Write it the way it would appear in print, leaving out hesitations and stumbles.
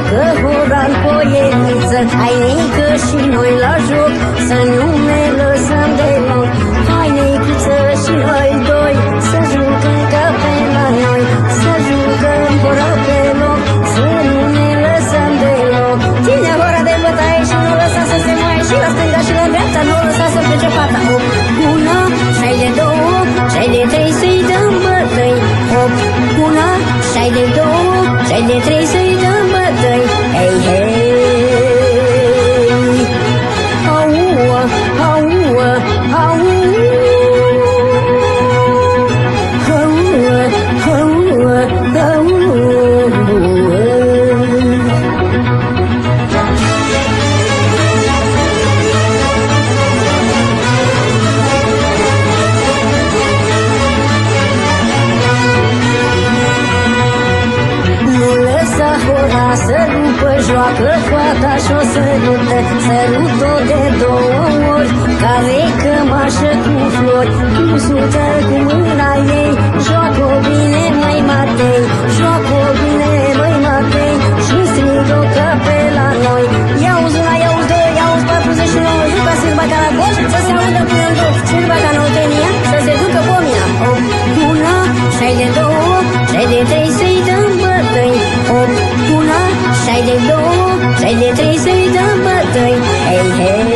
joacă hora în poieniță, hai neică și noi la joc, să nu ne lăsăm deloc. Hai neicuță și noi doi, să jucăm ca pe la noi, să jucăm hora pe loc, să nu ne lăsăm deloc. Ține hora de bătaie și nu lăsa să se moaie, și la stânga și la dreapta nu lăsa să plece fata. Hop, una, șai de două, șai de trei, să-i dăm bătăi. Hop, una, șai de două, șai de trei, să-i dăm bătăi. Hei, hei, aua, aua, aua, aua, aua, aua. Să rupă, joacă fata și-o sărută, sărut-o de două ori, care cămașă cu flori, cu sută cu mâna ei, joacă-o bine, măi Matei, joacă-o bine, măi Matei, și strigă ca pe la noi. Ia-uzi una, ia-uzi două, ia-uzi 49, juca sârba ca la coș, să se audă până în două, sârba ca năutenia, să se ducă pomina. Hop, una, șai de două, șai de trei, să-i dăm bătăi. Hop, una, șai de două, șai de trei, să-i dăm bătăi. Hei, hei.